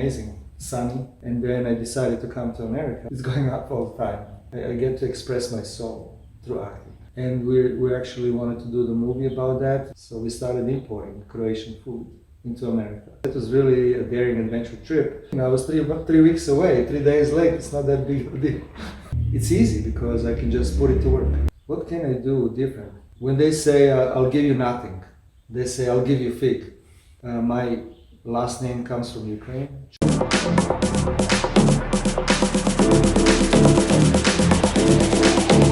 amazing, sunny. And then I decided to come to America. It's going up all the time. I get to express my soul through acting. And we actually wanted to do the movie about that. So we started importing Croatian food into America. It was really a daring adventure trip. I was three weeks away, 3 days late. It's not that big of a deal. It's easy because I can just put it to work. What can I do different? When they say, I'll give you nothing, they say, I'll give you fig. My last name comes from Ukraine.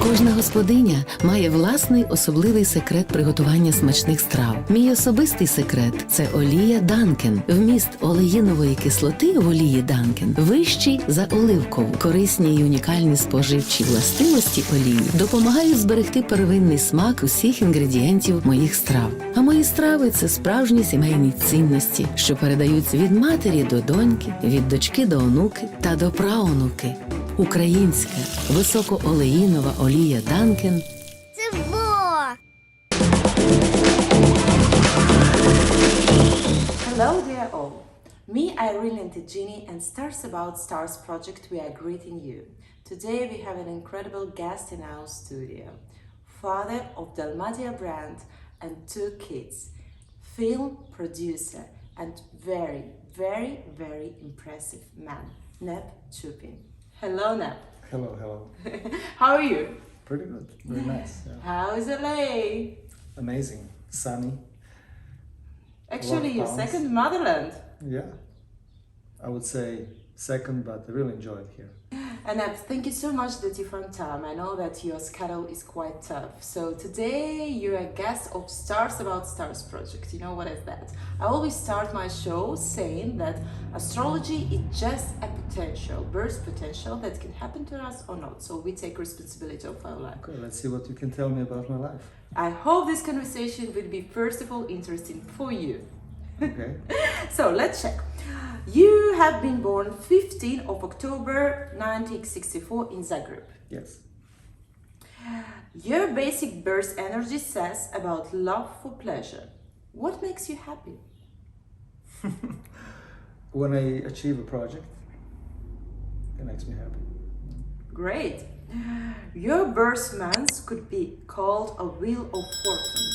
Кожна господиня має власний особливий секрет приготування смачних страв. Мій особистий секрет – це олія Данкен. Вміст олеїнової кислоти в олії Данкен вищий за оливкову. Корисні й унікальні споживчі властивості олії допомагають зберегти первинний смак усіх інгредієнтів моїх страв. А мої страви – це справжні сімейні цінності, що передаються від матері до доньки, від дочки до онуки та до праонуки. Українська високоолеїнова олія Данкен. Це во! Hello dear all. Me, Irene Lentiggini and Stars About Stars project, we are greeting you. Today we have an incredible guest in our studio. Father of Dalmatia brand and 2 kids. Film producer and very, very, very impressive man. Neb Chupin. Hello, Neb. Hello. How are you? Pretty good, very nice. Yeah. How is LA? Amazing, sunny. Actually, your pounds. second motherland. Yeah, I would say second, but I really enjoy it here. And thank you so much that you found time. I know that your schedule is quite tough. So today you're a guest of Stars About Stars project. You know what is that? I always start my show saying that astrology is just a potential, birth potential that can happen to us or not. So we take responsibility of our life. Okay, let's see what you can tell me about my life. I hope this conversation will be first of all interesting for you. Okay. So let's check. You have been born 15 of October 1964 in Zagreb. Yes. Your basic birth energy says about love for pleasure. What makes you happy? When I achieve a project, it makes me happy. Great. Your birth month could be called a wheel of fortune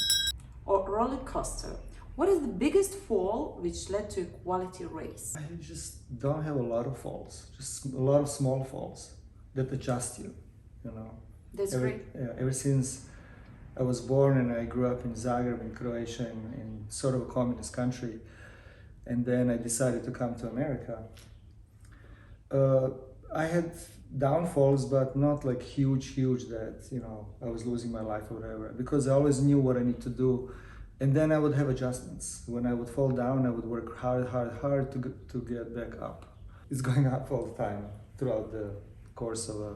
or roller coaster. What is the biggest fall which led to a quality race? I just don't have a lot of falls, just a lot of small falls that adjust you, you know. That's great. Ever since I was born and I grew up in Zagreb in Croatia in sort of a communist country, and then I decided to come to America. I had downfalls, but not like huge that, you know, I was losing my life or whatever, because I always knew what I need to do. And then I would have adjustments. When I would fall down, I would work hard to get back up. It's going up all the time throughout the course of a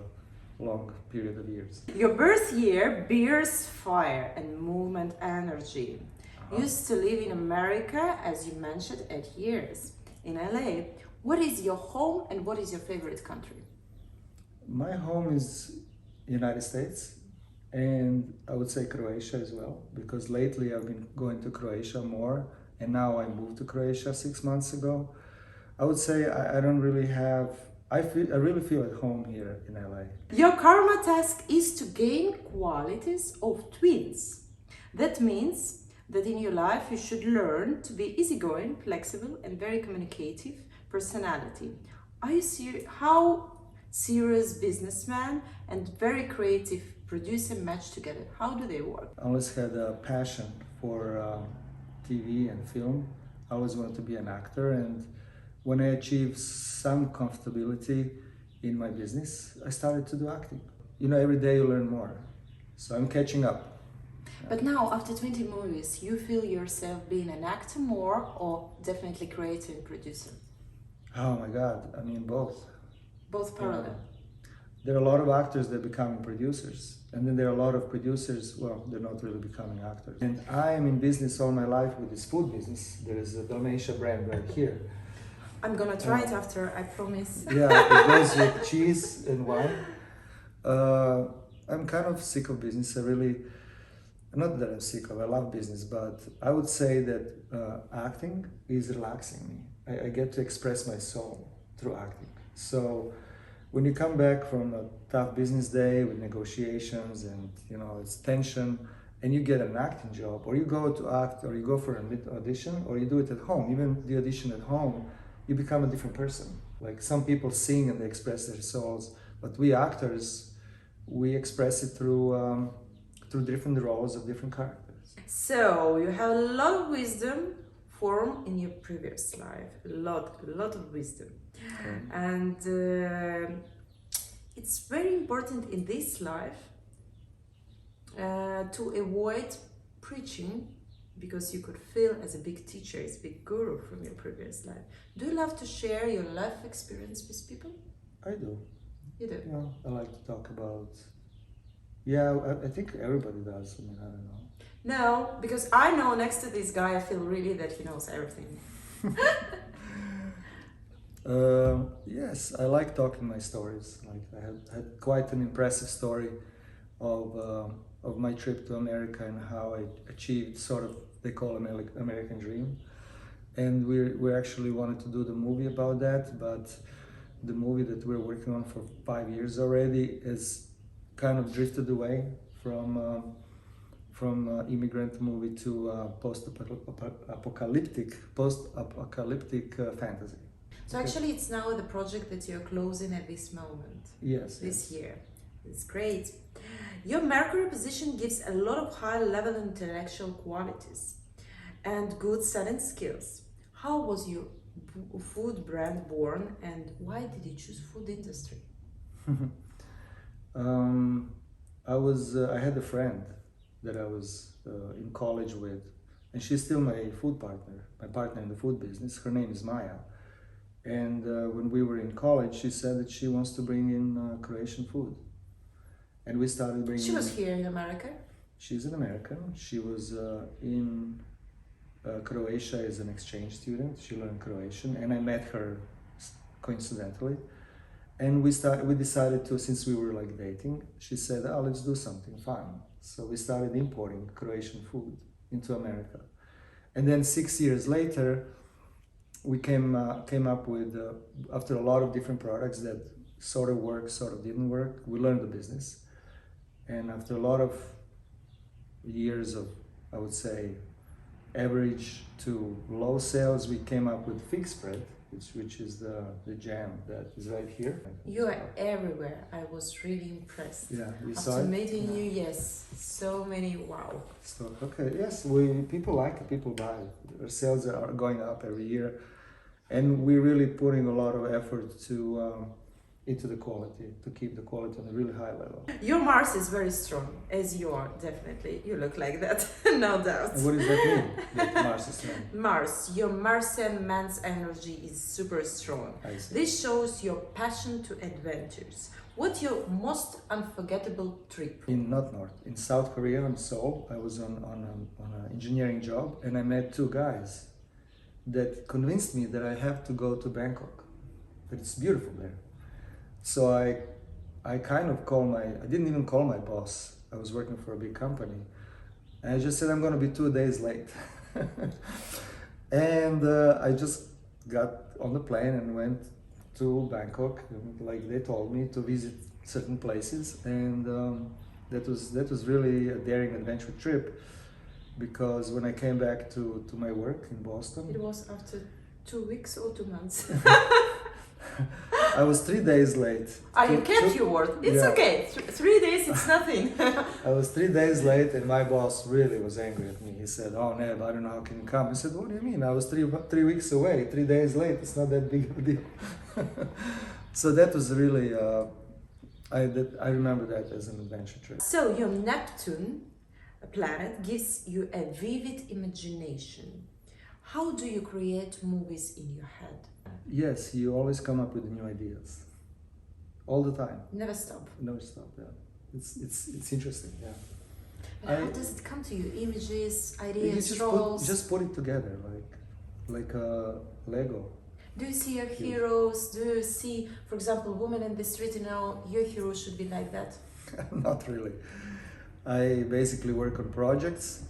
long period of years. Your birth year bears fire and movement energy. You used to live in America, as you mentioned, 8 years. In LA, what is your home and what is your favorite country? My home is United States. And I would say Croatia as well, because lately I've been going to Croatia more, and now I moved to Croatia 6 months ago. I would say I don't really have, I really feel at home here in LA. Your karma task is to gain qualities of twins. That means that in your life you should learn to be easygoing, flexible, and very communicative personality. Are you serious? How serious businessman and very creative producer match together? How do they work? I always had a passion for TV and film. I always wanted to be an actor, and when I achieved some comfortability in my business, I started to do acting. You know, every day you learn more. So I'm catching up. But now, after 20 movies, you feel yourself being an actor more or definitely creator and producer? Oh my God, I mean both. Both parallel. There are a lot of actors that are becoming producers, and then there are a lot of producers, well, they're not really becoming actors. And I am in business all my life with this food business. There is a Dalmatia brand right here. I'm gonna try it after, I promise. Yeah, it goes with cheese and wine. I'm kind of sick of business. I really, not that I'm sick of, I love business, but I would say that acting is relaxing me. I get to express my soul through acting. So when you come back from a tough business day with negotiations and it's tension, and you get an acting job, or you go to act, or you go for an audition, or you do it at home, even the audition at home, you become a different person. Like some people sing and they express their souls, but we actors, we express it through different roles of different characters. So you have a lot of wisdom formed in your previous life, a lot of wisdom. Okay. And it's very important in this life to avoid preaching, because you could feel as a big teacher, as a big guru from your previous life. Do you love to share your life experience with people? I do. You do? Yeah, I like to talk about. Yeah, I think everybody does. I mean, I don't know. No, because I know next to this guy, I feel really that he knows everything. Yes, I like talking my stories. Like I had quite an impressive story of my trip to America and how I achieved sort of, they call it American dream. And we actually wanted to do the movie about that, but the movie that we're working on for 5 years already is kind of drifted away from immigrant movie to post-apocalyptic fantasy. So actually it's now the project that you're closing at this moment. Yes. This year. It's great. Your Mercury position gives a lot of high-level intellectual qualities and good selling skills. How was your food brand born, and why did you choose food industry? I had a friend that I was in college with, and she's still my partner in the food business. Her name is Maya. And when we were in college, she said that she wants to bring in Croatian food. And we started bringing. She was here in America? She's an American. She was in Croatia as an exchange student. She learned Croatian, and I met her coincidentally. And we decided to, since we were like dating, she said, "Oh, let's do something fun." So we started importing Croatian food into America. And then 6 years later, we came up with, after a lot of different products that sort of worked, sort of didn't work, we learned the business. And after a lot of years of, I would say, average to low sales, we came up with fig spread, which is the jam that is right here. You are everywhere. I was really impressed. Yeah, you saw After it? meeting you, yes, so many wow. So, okay, yes, people like it, people buy it. Our sales are going up every year, and we're really putting a lot of effort into the quality, to keep the quality on a really high level. Your Mars is very strong, as you are, definitely. You look like that, no doubt. And what does that mean, that Mars is strong? Mars, your Martian man's energy is super strong. I see. This shows your passion to adventures. What's your most unforgettable trip? In not north, in South Korea, in Seoul, I was on an engineering job, and I met two guys that convinced me that I have to go to Bangkok, that it's beautiful there. So I kind of I didn't even call my boss. I was working for a big company. And I just said, I'm going to be 2 days late. And I just got on the plane and went to Bangkok, like they told me, to visit certain places. And that was really a daring adventure trip, because when I came back to my work in Boston... It was after 2 weeks or 2 months. I was 3 days late. You kept your word. It's yeah. okay. 3 days, it's nothing. I was 3 days late, and my boss really was angry at me. He said, "Oh, Neb, I don't know how can you come." I said, "What do you mean? I was three weeks away. 3 days late. It's not that big of a deal." So that was really, I remember that as an adventure trip. So your Neptune planet gives you a vivid imagination. How do you create movies in your head? Yes, you always come up with new ideas. All the time. Never stop. Never stop, yeah. It's interesting, yeah. But how does it come to you? Images, You ideas, roles? just put it together, like a Lego. Do you see your heroes? Do you see, for example, women in the street, your hero should be like that? Not really. I basically work on projects,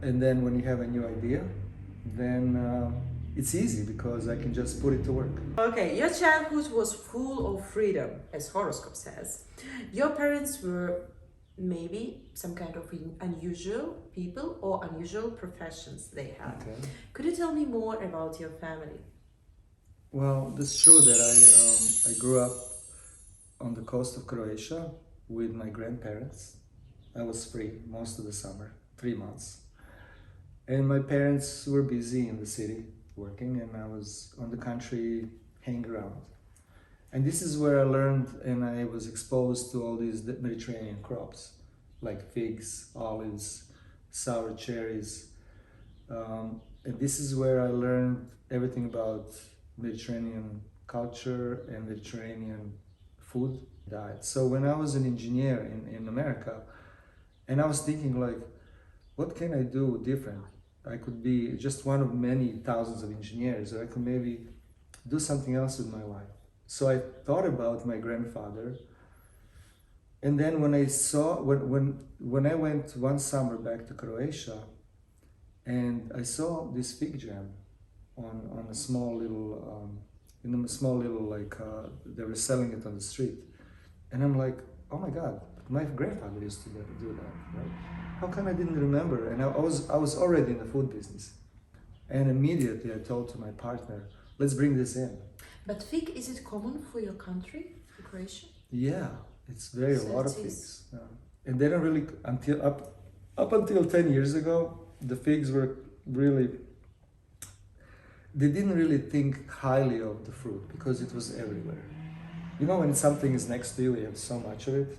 and then when you have a new idea, then it's easy because I can just put it to work. Okay, your childhood was full of freedom, as horoscope says. Your parents were maybe some kind of unusual people or unusual professions they had. Okay. Could you tell me more about your family? Well, it's true that I grew up on the coast of Croatia with my grandparents. I was free most of the summer, 3 months. And my parents were busy in the city working, and I was on the country hanging around. And this is where I learned and I was exposed to all these Mediterranean crops, like figs, olives, sour cherries. And this is where I learned everything about Mediterranean culture and Mediterranean food diet. So when I was an engineer in America, and I was thinking like, what can I do different? I could be just one of many thousands of engineers, or I could maybe do something else with my life. So I thought about my grandfather, and then when I saw when I went one summer back to Croatia, and I saw this fig jam on a small little in a small little they were selling it on the street, and I'm like, oh my God, my grandfather used to do that, right? How come I didn't remember? And I was already in the food business, and immediately I told to my partner, let's bring this in. But fig, is it common for your country, for Croatia? Yeah, it's very So a lot it of is. figs. Yeah. And they don't really up until 10 years ago, the figs were really, they didn't really think highly of the fruit because it was everywhere. You know, when something is next to you, you have so much of it.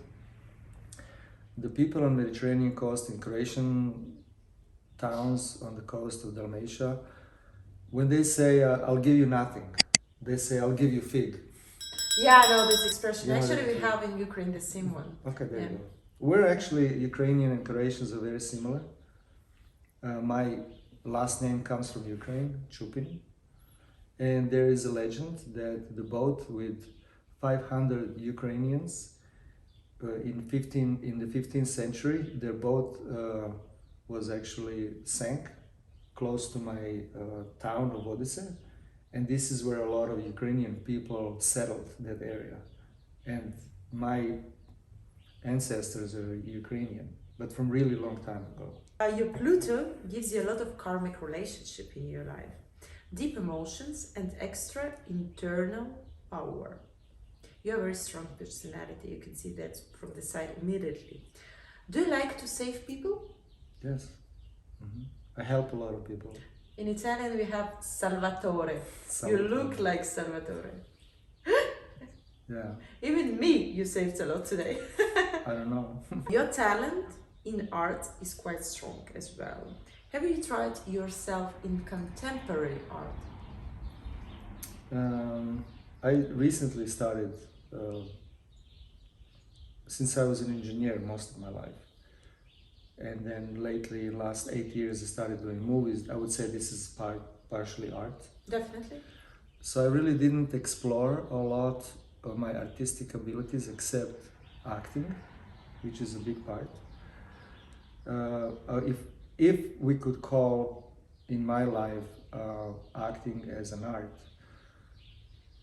The people on the Mediterranean coast, in Croatian towns on the coast of Dalmatia, when they say, I'll give you nothing, they say, I'll give you fig. Yeah, I know this expression. Yeah, Actually, we that's have in Ukraine the same one. Okay, there Yeah. you go. We're actually, Ukrainian and Croatians are very similar. My last name comes from Ukraine, Chupin. And there is a legend that the boat with 500 Ukrainians in the 15th century, their boat was actually sank close to my town of Odessa. And this is where a lot of Ukrainian people settled that area. And my ancestors are Ukrainian, but from really long time ago. Your Pluto gives you a lot of karmic relationship in your life, deep emotions and extra internal power. You have a very strong personality. You can see that from the side immediately. Do you like to save people? Yes. I help a lot of people. In Italian we have Salvatore. You look like Salvatore. Yeah, Even me, you saved a lot today. I don't know. Your talent in art is quite strong as well. Have you tried yourself in contemporary art? I recently started, since I was an engineer most of my life. And then lately, last 8 years, I started doing movies. I would say this is partially art. Definitely. So I really didn't explore a lot of my artistic abilities except acting, which is a big part. If we could call in my life acting as an art,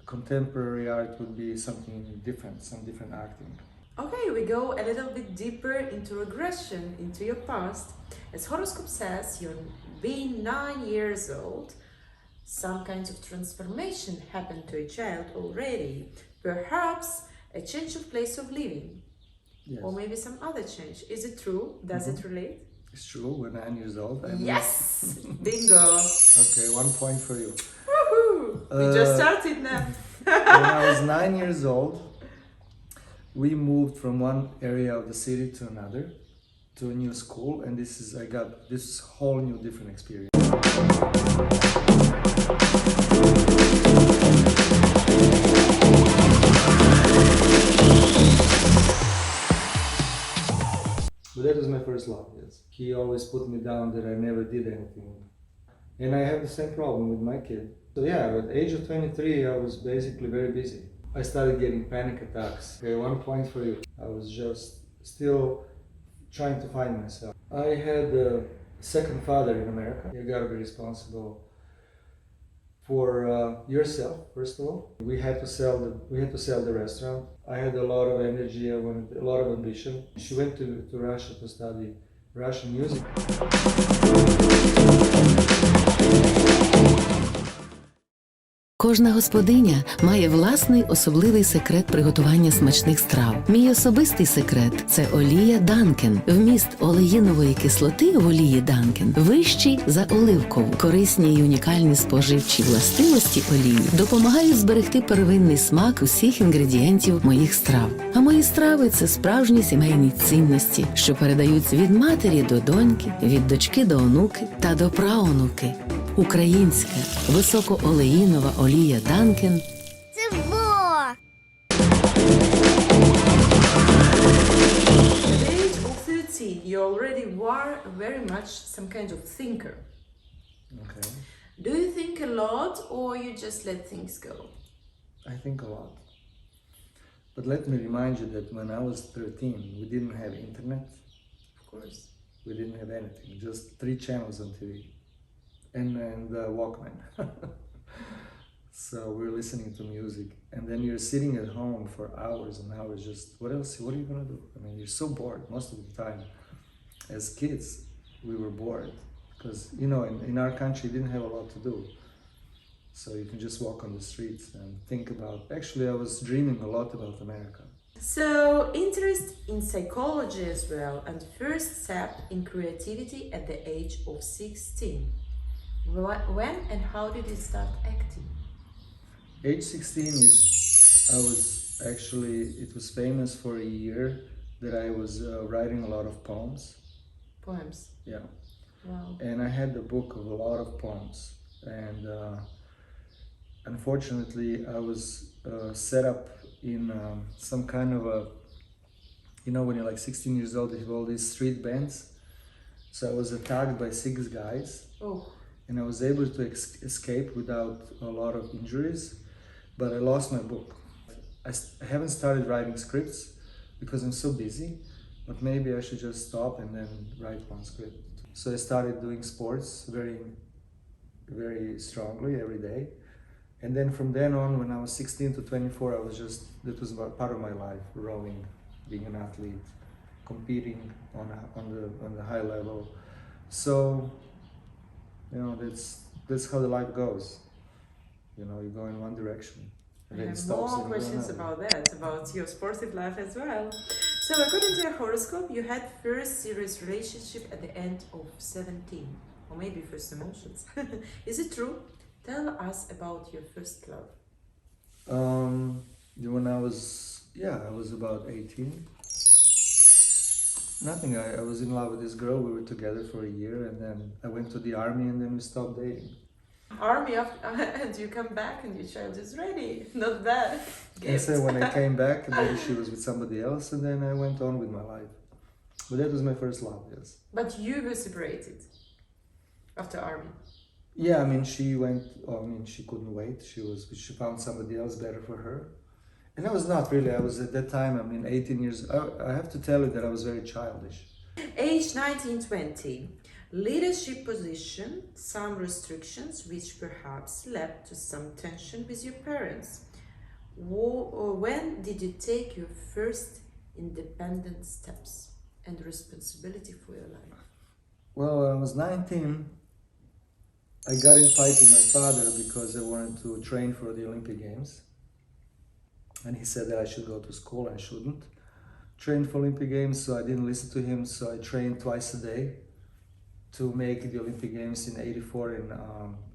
contemporary art would be something different, some different acting. Okay, we go a little bit deeper into regression, into your past. As horoscope says, you're being 9 years old. Some kinds of transformation happened to a child already. Perhaps a change of place of living. Yes. Or maybe some other change. Is it true? Does it relate? It's true, we're 9 years old. Yes! Bingo! Okay, 1 point for you. Woohoo! We just started now. When I was 9 years old, we moved from one area of the city to another, to a new school, and I got this whole new different experience. But that was my first love, yes. He always put me down that I never did anything. And I have the same problem with my kid. So yeah, at the age of 23, I was basically very busy. I started getting panic attacks. Okay, 1 point for you. I was just still trying to find myself. I had a second father in America. You gotta be responsible for yourself, first of all. We had to sell the restaurant. I had a lot of energy, I wanted a lot of ambition. She went to Russia to study Russian music. Кожна господиня має власний особливий секрет приготування смачних страв. Мій особистий секрет – це олія Данкен. Вміст олеїнової кислоти в олії Данкен вищий за оливкову. Корисні й унікальні споживчі властивості олії допомагають зберегти первинний смак усіх інгредієнтів моїх страв. А мої страви – це справжні сімейні цінності, що передаються від матері до доньки, від дочки до онуки та до праонуки. Українська високоолеїнова олія Данкен. Це во! At the age of 13, you already were very much some kind of thinker. Okay. Do you think a lot or you just let things go? I think a lot. But let me remind you that when I was 13, we didn't have internet. Of course. We didn't have anything, just 3 channels on TV and Walkman. So we're listening to music, and then you're sitting at home for hours and hours just, what else, what are you gonna do? I mean, you're so bored most of the time. As kids, we were bored because, you know, in our country, you didn't have a lot to do. So you can just walk on the streets and think about, actually I was dreaming a lot about America. So, interest in psychology as well, and first step in creativity at the age of 16. When and how did you start acting? Age 16 is, it was famous for a year that I was writing a lot of poems. Poems. Yeah. Wow. And I had a book of a lot of poems. And unfortunately, I was set up in some kind of a, you know, when you're like 16 years old, you have all these street bands. So I was attacked by 6 guys. Oh. And I was able to escape without a lot of injuries, but I lost my book. I haven't started writing scripts because I'm so busy, but maybe I should just stop and then write one script. So I started doing sports very, very strongly every day. And then from then on, when I was 16 to 24, that was about part of my life, rowing, being an athlete, competing on the high level. So, you know, that's how the life goes. You know, you go in one direction. And I then it have stops more and you go questions another. about that, about your sportive life as well. So, according to your horoscope, you had first serious relationship at the end of 17, or maybe first emotions. Is it true? Tell us about your first love. When I was about 18. Nothing, I was in love with this girl, we were together for a year, and then I went to the army and then we stopped dating. Army of, and you come back and your child is ready. Not bad. And so when I came back, then she was with somebody else, and then I went on with my life. But that was my first love, yes. But you were separated after army. Yeah, I mean, she couldn't wait. She found somebody else better for her. And I was not really, I was at that time, 18 years, I have to tell you that I was very childish. Age 19-20. Leadership position, some restrictions which perhaps led to some tension with your parents. When did you take your first independent steps and responsibility for your life? Well, when I was 19, I got in a fight with my father because I wanted to train for the Olympic Games. And he said that I should go to school, I shouldn't. Train for Olympic Games, so I didn't listen to him, so I trained twice a day to make the Olympic Games in '84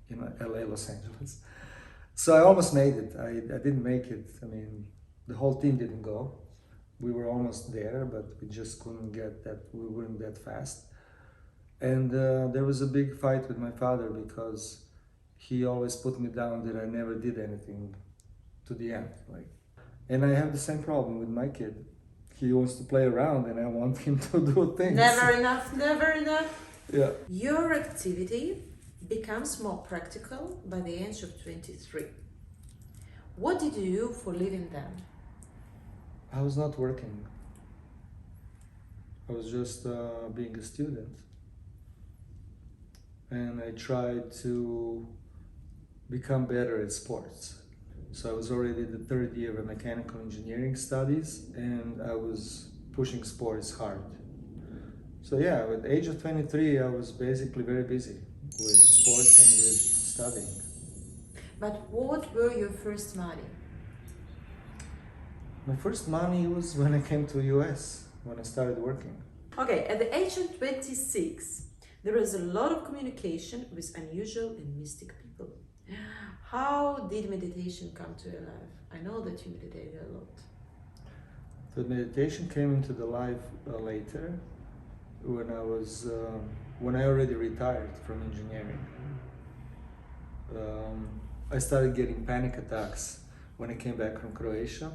in LA, Los Angeles. So I almost made it. I didn't make it. I mean, the whole team didn't go. We were almost there, but we just couldn't get that, we weren't that fast. And there was a big fight with my father because he always put me down that I never did anything to the end. And I have the same problem with my kid. He wants to play around and I want him to do things. Never enough, never enough. Yeah. Your activity becomes more practical by the age of 23. What did you do for living then? I was not working. I was just being a student. And I tried to become better at sports. So I was already the third year of mechanical engineering studies, and I was pushing sports hard. So yeah, at the age of 23, I was basically very busy with sports and with studying. But what were your first money? My first money was when I came to US, when I started working. Okay, at the age of 26, there is a lot of communication with unusual and mystic people. How did meditation come to your life? I know that you meditated a lot. The meditation came into the life later, when I already retired from engineering. I started getting panic attacks when I came back from Croatia,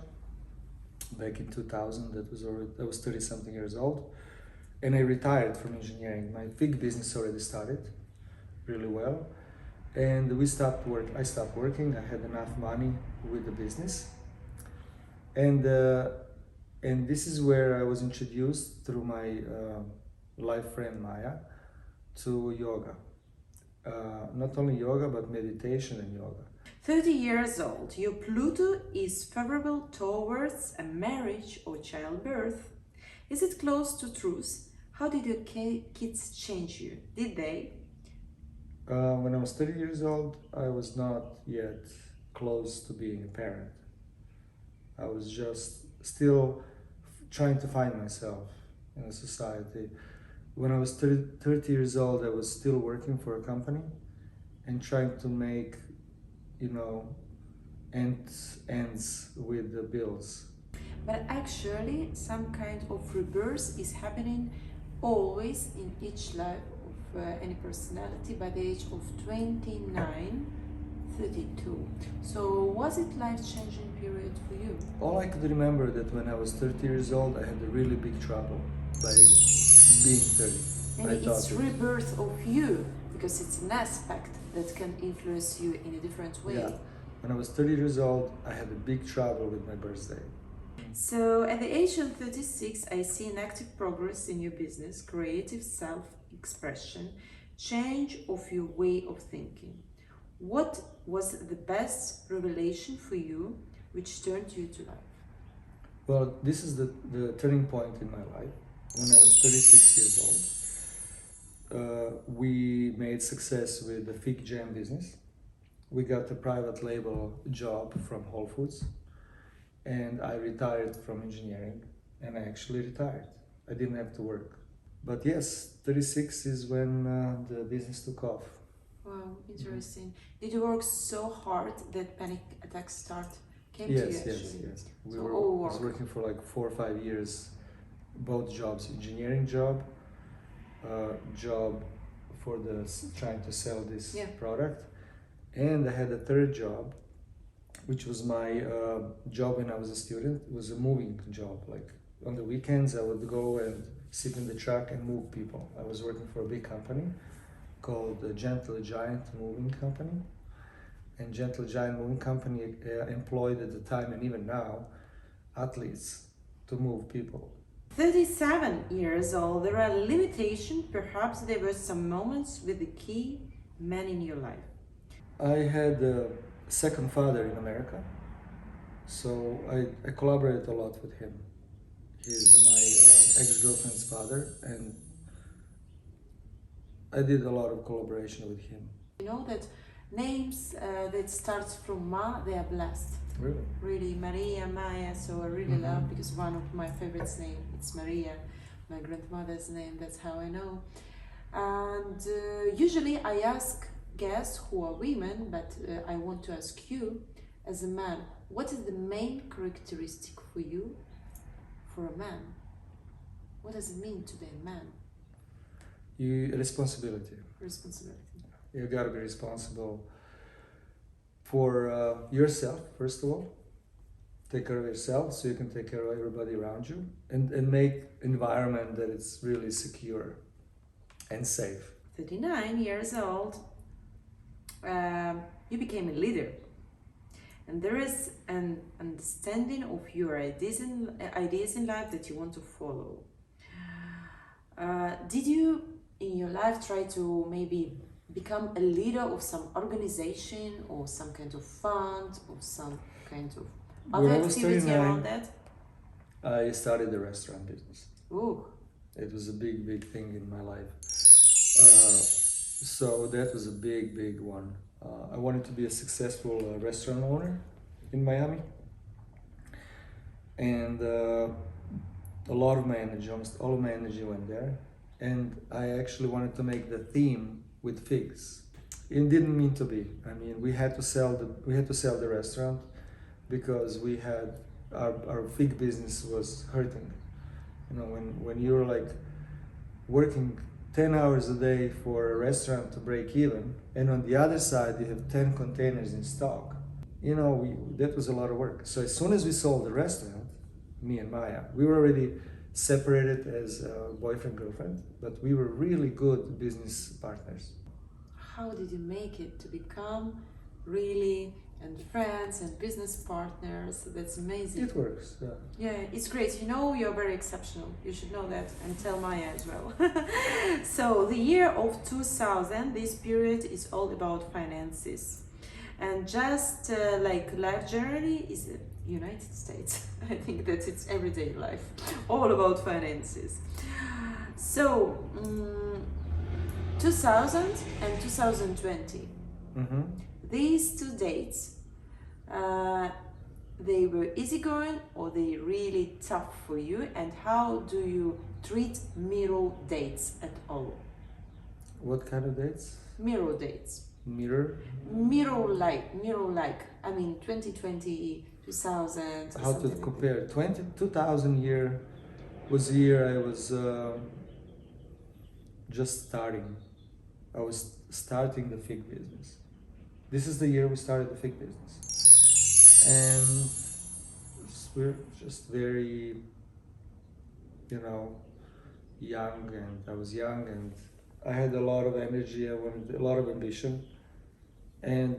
back in 2000. I was 30 something years old, and I retired from engineering. My big business already started really well, and I stopped working. I had enough money with the business, and this is where I was introduced through my life friend Maya to yoga. Not only yoga, but meditation and yoga. 30 years old, your Pluto is favorable towards a marriage or childbirth. Is it close to truth? How did your kids change you? Did they? When I was 30 years old, I was not yet close to being a parent. I was just still trying to find myself in a society. When I was 30 years old, I was still working for a company and trying to make, ends with the bills. But actually, some kind of rebirth is happening always in each life of any personality by the age of 29, 32. So was it life-changing period for you? All I could remember that when I was 30 years old, I had a really big trouble by being 30. Maybe it's rebirth of you, because it's an aspect that can influence you in a different way. Yeah. When I was 30 years old, I had a big trouble with my birthday. So at the age of 36, I see an active progress in your business, creative self-expression, change of your way of thinking. What was the best revelation for you which turned you to life? Well, this is the turning point in my life. When I was 36 years old, we made success with the fig jam business. We got a private label job from Whole Foods, and I retired from engineering, and I actually retired. I didn't have to work. But yes, 36 is when the business took off. Wow, interesting. Did you work so hard that panic attacks came to you actually? Yes. I was working for like 4 or 5 years, both jobs, engineering job, job for trying to sell this product, and I had a third job, which was my job when I was a student. It was a moving job. Like on the weekends, I would go and sit in the truck and move people. I was working for a big company called the Gentle Giant Moving Company. And Gentle Giant Moving Company employed at the time, and even now, athletes to move people. 37 years old, there are limitations. Perhaps there were some moments with the key man in your life. I had a second father in America, so I collaborated a lot with him. He's my ex-girlfriend's father, and I did a lot of collaboration with him. You know that names that starts from Ma, they are blessed. Really? Really, Maria, Maya, so I really love, because one of my favorites name, it's Maria, my grandmother's name, that's how I know. And usually I ask guests who are women, but I want to ask you as a man, what is the main characteristic for you for a man? What does it mean to be a man? Responsibility. Responsibility. You gotta be responsible for yourself, first of all. Take care of yourself so you can take care of everybody around you, and make environment that it's really secure and safe. 39 years old, you became a leader, and there is an understanding of your ideas in life that you want to follow. Did you in your life try to maybe become a leader of some organization or some kind of fund or some kind of When I other was activity 39, around that? I started the restaurant business. Ooh, It was a big, big thing in my life. So that was a big, big one. I wanted to be a successful restaurant owner in Miami. And a lot of my energy, almost all of my energy went there. And I actually wanted to make the theme with figs. It didn't mean to be. I mean, we had to sell the restaurant because we had our fig business was hurting. You know, when you're like working 10 hours a day for a restaurant to break even, and on the other side you have 10 containers in stock. You know, that was a lot of work. So as soon as we sold the restaurant, me and Maya, we were already separated as boyfriend, girlfriend, but we were really good business partners. how did you make it to become really and friends and business partners? That's amazing. It works, yeah. Yeah, it's great. You know, you're very exceptional. You should know that and tell Maya as well. So the year of 2000, this period is all about finances. And just like life generally is the United States. I think that it's everyday life, all about finances. So 2000 and 2020. Mm-hmm. These two dates, they were easygoing or they really tough for you, and how do you treat mirror dates at all? What kind of dates? Mirror dates. Mirror? Mirror-like. I mean, 2020, 2000. How to compare? 2000 year was a year I was just starting. I was starting the fig business. This is the year we started the fig business. And we're just very, you know, young, and I was young and I had a lot of energy, I wanted a lot of ambition. And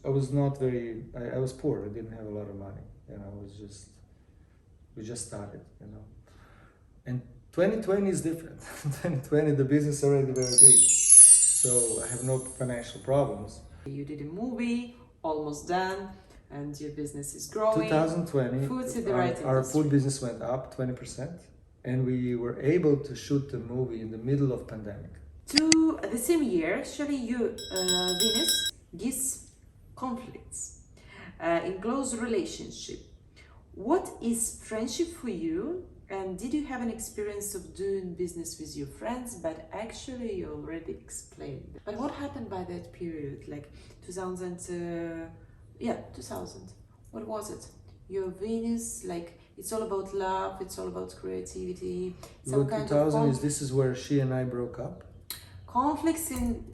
I was not very, I was poor, I didn't have a lot of money, you know, we just started, you know. And 2020 is different. 2020, the business already very big. So I have no financial problems. You did a movie, almost done, and your business is growing. 2020, Food's in the right our industry. food business went up 20%, and we were able to shoot the movie in the middle of pandemic. To the same year, actually, you Venus gives conflicts in close relationship. What is friendship for you? And did you have an experience of doing business with your friends? But actually, you already explained. But what happened by that period, like 2000? 2000. What was it? Your Venus, like it's all about love. It's all about creativity. Some Well, kind 2000 of is this is where she and I broke up. conflicts in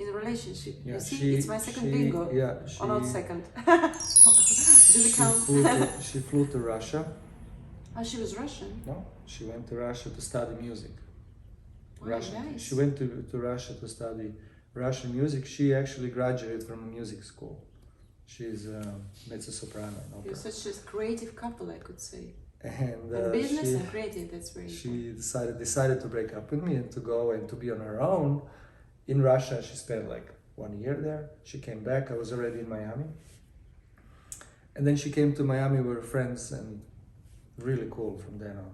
a relationship. Yeah, You see, it's my second bingo. Yeah, Or not second. Do we count? she flew to Russia. Oh, she was Russian. No, she went to Russia to study music. Oh, Russian. nice. She went to Russia to study Russian music. She actually graduated from a music school. She's a mezzo-soprano in opera. You're such a creative couple, I could say. And business she, and creative, that's very important. she decided to break up with me and to go and to be on her own in Russia. She spent like 1 year there. She came back. I was already in Miami. And then she came to Miami. We were friends and really cool from then on.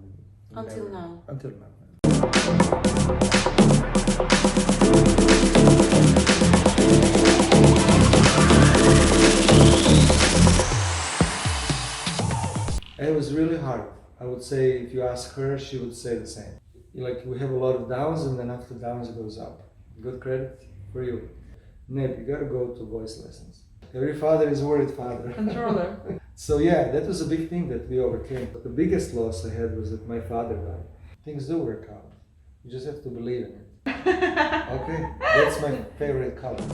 Until now. Until now. It was really hard. I would say if you ask her, she would say the same. Like we have a lot of downs, and then after downs it goes up. Good credit for you. Neb, you gotta go to voice lessons. Every father is a worried father. Controller. So yeah, that was a big thing that we overcame. But the biggest loss I had was that my father died. Things do work out. You just have to believe in it. Okay? That's my favorite color.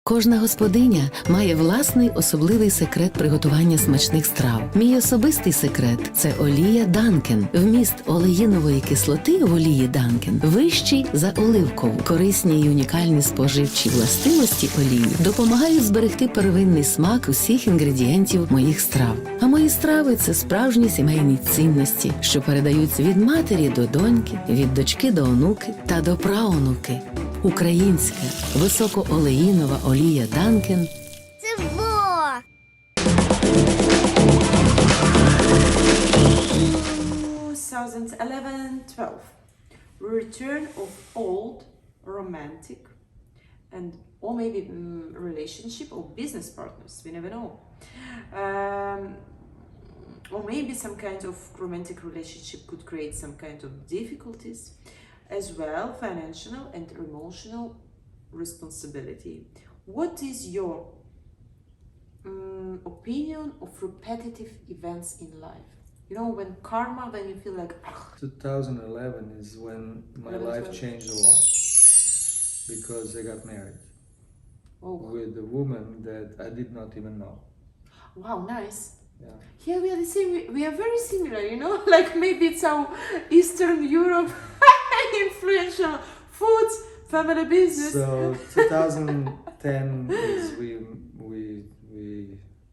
Кожна господиня має власний особливий секрет приготування смачних страв. Мій особистий секрет – це олія Данкен. Вміст олеїнової кислоти в олії Данкен вищий за оливкову. Корисні й унікальні споживчі властивості олії допомагають зберегти первинний смак усіх інгредієнтів моїх страв. А мої страви – це справжні сімейні цінності, що передаються від матері до доньки, від дочки до онуки та до праонуки. Українська високоолеїнова олія Данкен – Це во! 2011-12. Return of old romantic and or maybe relationship or business partners, we never know. Or maybe some kind of romantic relationship could create some kind of difficulties, as well financial and emotional responsibility. What is your opinion of repetitive events in life? You know, when karma, when you feel like 2011 is when my 11, life 12. changed a lot because I got married oh with a woman that I did not even know. wow, nice. Yeah. Yeah, we are the same. We are very similar, you know. Like maybe it's our Eastern Europe influential foods, family business. So 2010 is we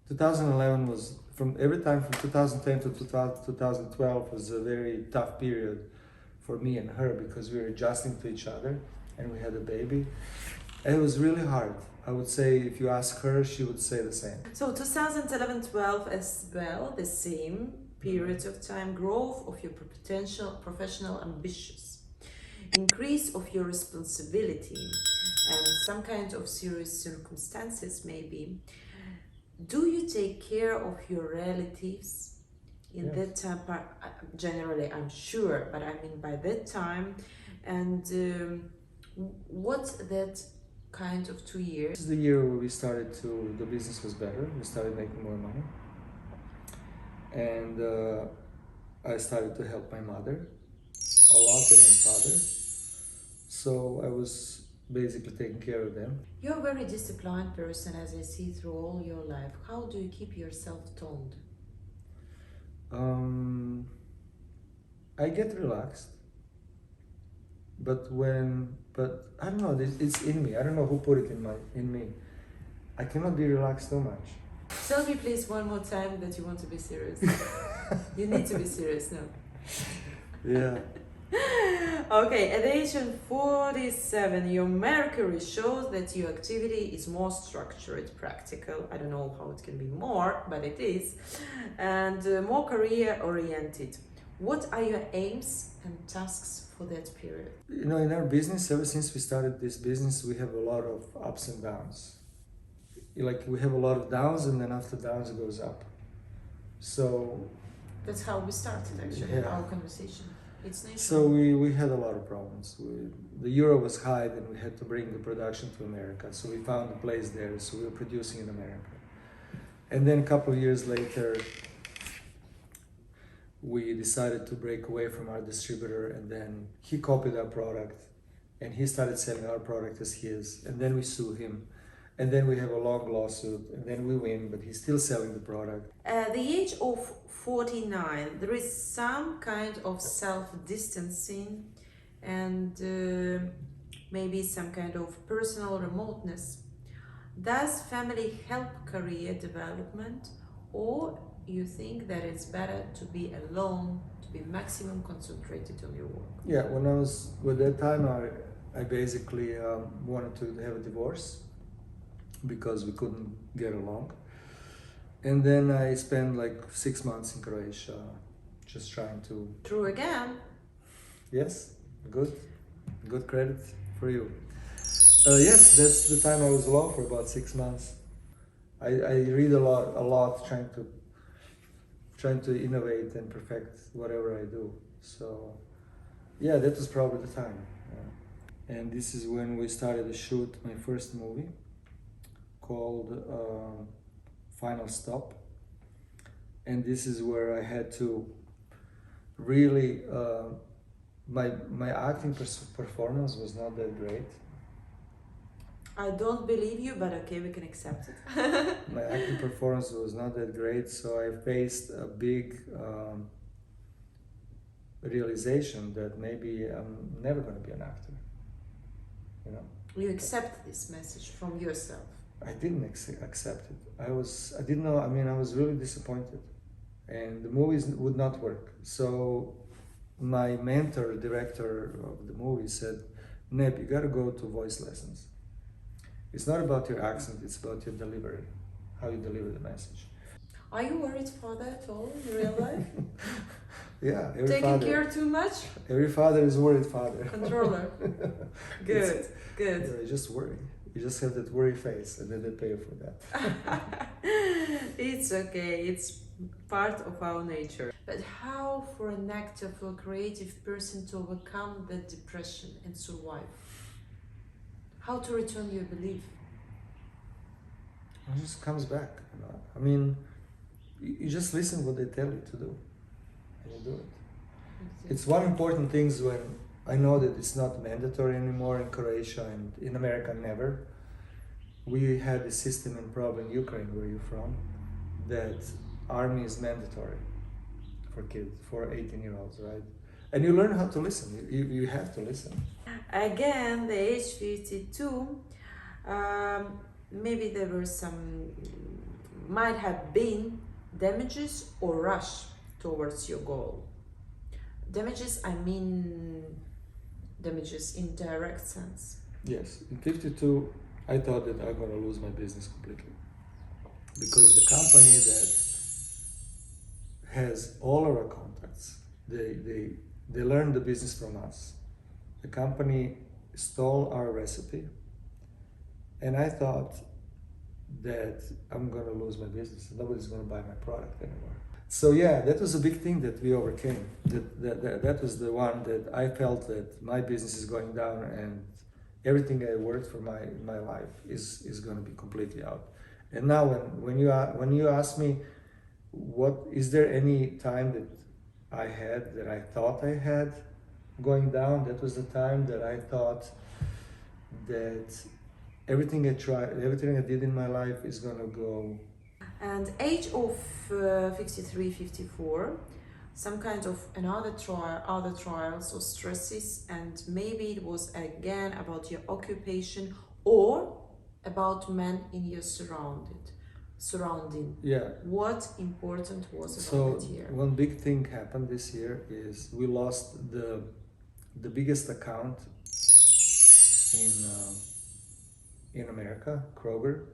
2011 was from every time from 2010 to 2012 was a very tough period for me and her because we were adjusting to each other and we had a baby. And it was really hard. I would say if you ask her, she would say the same. So 2011-12 as well, the same period of time, growth of your potential, professional ambitions, increase of your responsibility, and some kind of serious circumstances maybe. Do you take care of your relatives in Yes. that time? Generally, I'm sure, but I mean by that time. And what's that kind of 2 years? This is the year where we started to, the business was better, we started making more money. And I started to help my mother a lot and my father. So I was basically taking care of them. You're a very disciplined person, as I see through all your life. How do you keep yourself toned? I get relaxed, but I don't know, it's in me. I don't know who put it in me. I cannot be relaxed so much. Tell me please one more time that you want to be serious. You need to be serious now. Yeah. Okay, at the age of 47, your Mercury shows that your activity is more structured, practical. I don't know how it can be more, but it is. And more career-oriented. What are your aims and tasks for that period? You know, in our business, ever since we started this business, we have a lot of ups and downs. Like we have a lot of downs and then after downs it goes up. So That's how we started actually, Yeah. our conversation. It's nice. So we had a lot of problems. The euro was high, and we had to bring the production to America. So we found a place there, so we were producing in America. And then a couple of years later, we decided to break away from our distributor, and then he copied our product, and he started selling our product as his, and then we sue him. And then we have a long lawsuit, and then we win, but he's still selling the product. At the age of 49, there is some kind of self-distancing and maybe some kind of personal remoteness. Does family help career development, or you think that it's better to be alone, to be maximum concentrated on your work? Yeah, when I was, with that time, I basically wanted to have a divorce because we couldn't get along. And then I spent like 6 months in Croatia, just trying to... True again. Yes, good credit for you. Yes, that's the time I was alone for about 6 months. I read a lot, trying to innovate and perfect whatever I do. So yeah, that was probably the time. Yeah. And this is when we started to shoot my first movie called Final Stop. And this is where I had to really, my acting performance was not that great. I don't believe you, but okay, we can accept it. My acting performance was not that great, so I faced a big realization that maybe I'm never going to be an actor. You know, You accept this message from yourself. I didn't accept it. I didn't know. I mean, I was really disappointed, and the movies would not work. So my mentor, director of the movie, said, "Neb, you got to go to voice lessons. It's not about your accent; it's about your delivery, how you deliver the message." Are you worried father at all in real life? Yeah, Taking care too much? Every father is worried father. Controller. Good, good. Yeah, you just worry. You just have that worry face, and then they pay you for that. It's okay, it's part of our nature. But how for an actor, for a creative person to overcome that depression and survive? How to return your belief? It just comes back. You know? I mean, you just listen what they tell you to do, and you do it. It's one important thing when I know that it's not mandatory anymore in Croatia and in America never. We had a system in probably in Ukraine, where you're from, that army is mandatory for kids, for 18-year-olds, right? And you learn how to listen. You have to listen. Again, the age 52, maybe there were some, might have been damages or rush towards your goal. Damages, I mean damages in direct sense. Yes, in 52, I thought that I'm going to lose my business completely. Because the company that has all our contacts, they learned the business from us. The company stole our recipe, and I thought that I'm going to lose my business. Nobody's going to buy my product anymore. So yeah, that was a big thing that we overcame. That was the one that I felt that my business is going down, and everything I worked for my life is going to be completely out. And now when you ask me, what is there any time that I had that I thought I had going down? That was the time that I thought that everything I tried, everything I did in my life is going to go. And age of 53, 54, some kind of other trials or stresses, and maybe it was again about your occupation or about men in your surrounding. Yeah. What important was So about it here? one big thing happened this year is we lost the biggest account in America, Kroger.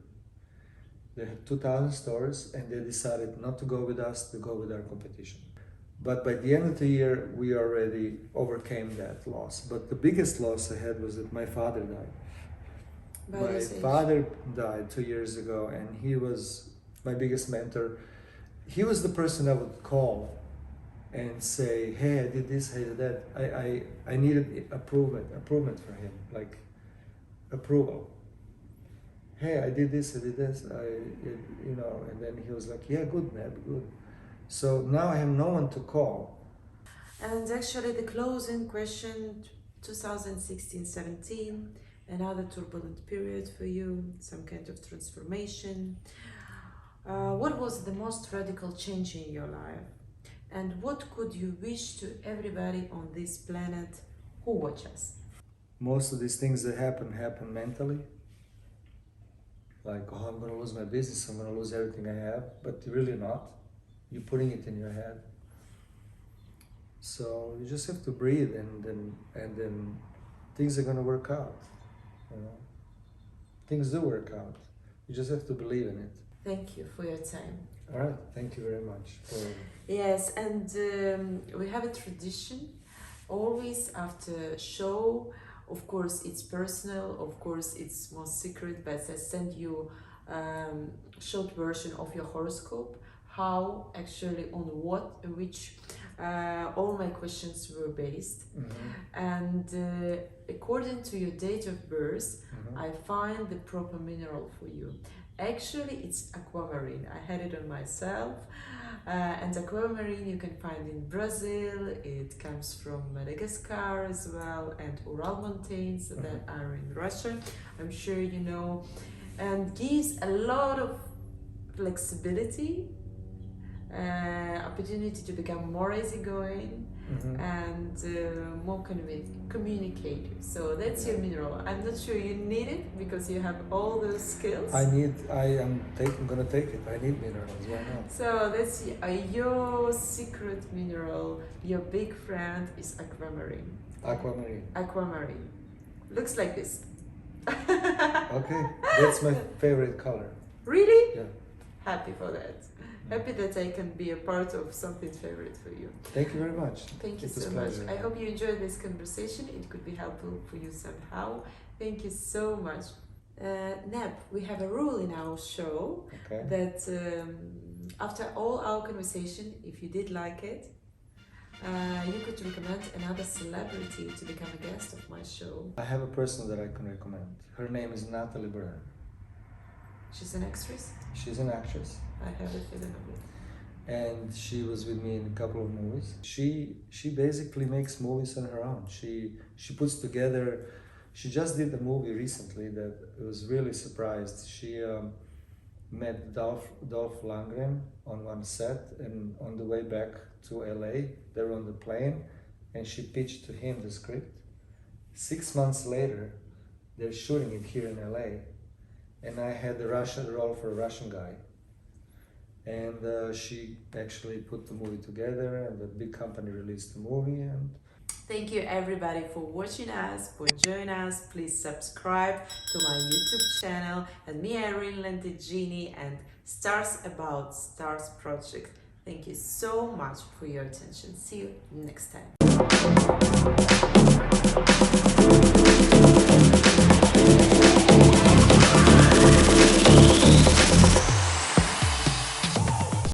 They have 2,000 stores, and they decided not to go with us, to go with our competition. But by the end of the year, we already overcame that loss. But the biggest loss I had was that my father died. My father died 2 years ago, and he was my biggest mentor. He was the person I would call and say, "Hey, I did this, I did that." I needed approval for him, like approval. "Hey, I did this, and then he was like, "Yeah, good, Neb, good." So now I have no one to call. And actually the closing question, 2016-17, another turbulent period for you, some kind of transformation. What was the most radical change in your life? And what could you wish to everybody on this planet who watch us? Most of these things that happen mentally. Like, oh, I'm going to lose my business, I'm going to lose everything I have, but you're really not. You're putting it in your head. So you just have to breathe, and then things are going to work out. You know, things do work out. You just have to believe in it. Thank you for your time. All right, thank you very much. Yes, and we have a tradition, always after show. Of course, it's personal, of course, it's more secret, but I send you short version of your horoscope, how actually on which all my questions were based. Mm-hmm. And according to your date of birth, Mm-hmm. I find the proper mineral for you. Actually, it's aquamarine. I had it on myself. And aquamarine you can find in Brazil. It comes from Madagascar as well, and Ural Mountains that are in Russia. I'm sure you know, and gives a lot of flexibility, opportunity to become more easygoing, and more communicative. So that's your mineral. I'm not sure you need it because you have all those skills. I'm gonna take it. I need minerals. Why not? So that's your secret mineral. Your big friend is aquamarine. Aquamarine. Aquamarine. Looks like this. Okay, that's my favorite color. Really? Yeah. Happy for that. Happy that I can be a part of something favorite for you. Thank you very much. Thank you It was so a much. pleasure. I hope you enjoyed this conversation. It could be helpful for you somehow. Thank you so much. Neb, we have a rule in our show Okay. that after all our conversation, if you did like it, you could recommend another celebrity to become a guest of my show. I have a person that I can recommend. Her name is Natalie Byrne. She's an actress. She's an actress. I have a feeling of it. And she was with me in a couple of movies. She basically makes movies on her own. She puts together. She just did a movie recently that I was really surprised. She met Dolph Lundgren on one set, and on the way back to LA, they were on the plane, and she pitched to him the script. 6 months later, they're shooting it here in LA, and I had the role for a Russian guy. And she actually put the movie together, and the big company released the movie. And thank you everybody for watching us, for joining us. Please subscribe to my YouTube channel and me, Irene Lentiggini, and Stars About Stars Project. Thank you so much for your attention. See you next time.